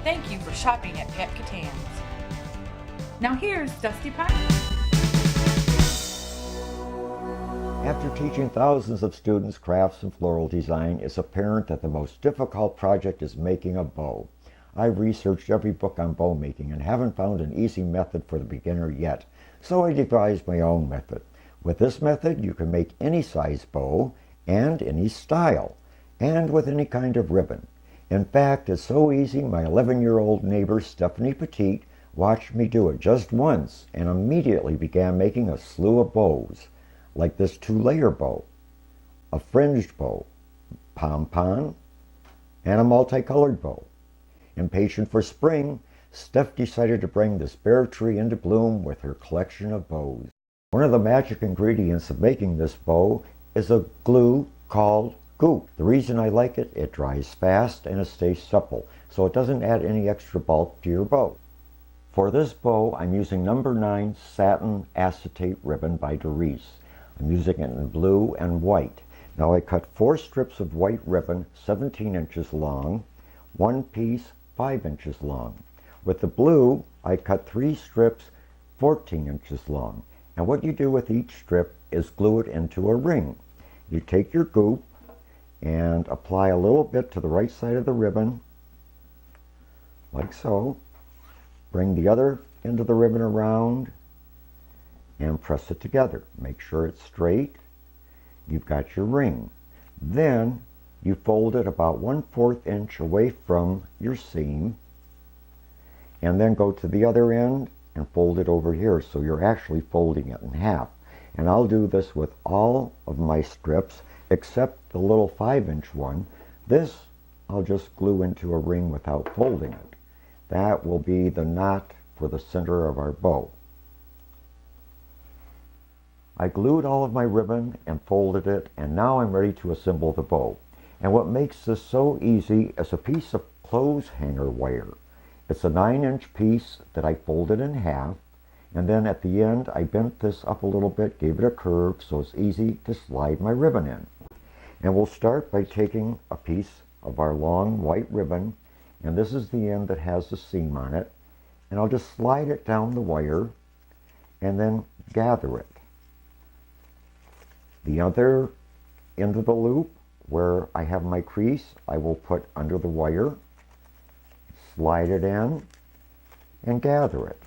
Thank you for shopping at Pet Catan's. Now here's Dusty Pilot. After teaching thousands of students crafts and floral design, it's apparent that the most difficult project is making a bow. I've researched every book on bow making and haven't found an easy method for the beginner yet, so I devised my own method. With this method, you can make any size bow and any style, and with any kind of ribbon. In fact, it's so easy, my 11-year-old neighbor Stephanie Petite watched me do it just once and immediately began making a slew of bows, like this 2-layer bow, a fringed bow, pom-pom, and a multicolored bow. Impatient for spring, Steph decided to bring this bare tree into bloom with her collection of bows. One of the magic ingredients of making this bow is a glue called Goop. The reason I like it, it dries fast and it stays supple, so it doesn't add any extra bulk to your bow. For this bow, I'm using number 9 satin acetate ribbon by Doris. I'm using it in blue and white. Now I cut 4 strips of white ribbon 17 inches long, one piece 5 inches long. With the blue, I cut 3 strips 14 inches long. And what you do with each strip is glue it into a ring. You take your goop and apply a little bit to the right side of the ribbon, like so. Bring the other end of the ribbon around and press it together. Make sure it's straight. You've got your ring. Then you fold it about 1/4 inch away from your seam, and then go to the other end and fold it over here, so you're actually folding it in half. And I'll do this with all of my strips except the little 5-inch one. This I'll just glue into a ring without folding it. That will be the knot for the center of our bow. I glued all of my ribbon and folded it, and now I'm ready to assemble the bow. And what makes this so easy is a piece of clothes hanger wire. It's a 9-inch piece that I folded in half, and then at the end I bent this up a little bit, gave it a curve so it's easy to slide my ribbon in. And we'll start by taking a piece of our long white ribbon, and this is the end that has the seam on it, and I'll just slide it down the wire and then gather it. The other end of the loop, where I have my crease, I will put under the wire, slide it in, and gather it.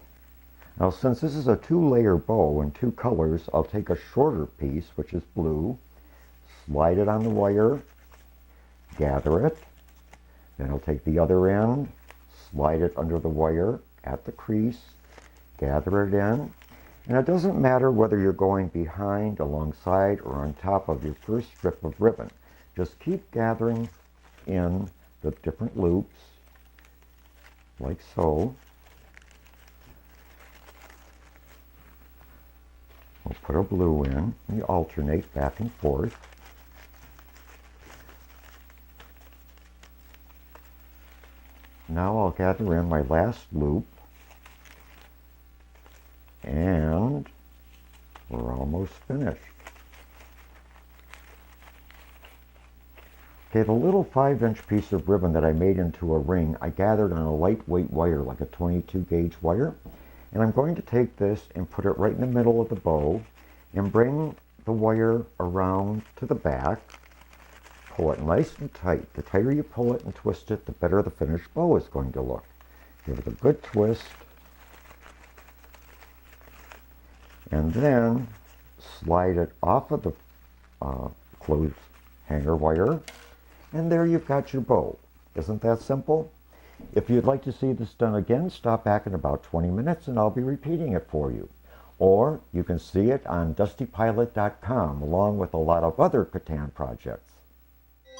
Now, since this is a 2-layer bow in 2 colors, I'll take a shorter piece, which is blue, slide it on the wire, gather it. Then I'll take the other end, slide it under the wire at the crease, gather it in. And it doesn't matter whether you're going behind, alongside, or on top of your first strip of ribbon. Just keep gathering in the different loops, like so. We'll put a blue in. We alternate back and forth. Now I'll gather in my last loop. And we're almost finished. Okay, the little 5-inch piece of ribbon that I made into a ring, I gathered on a lightweight wire, like a 22 gauge wire. And I'm going to take this and put it right in the middle of the bow and bring the wire around to the back. Pull it nice and tight. The tighter you pull it and twist it, the better the finished bow is going to look. Give it a good twist. And then slide it off of the clothes hanger wire, and there you've got your bow. Isn't that simple? If you'd like to see this done again, stop back in about 20 minutes and I'll be repeating it for you. Or you can see it on DustyPilot.com along with a lot of other Catan projects.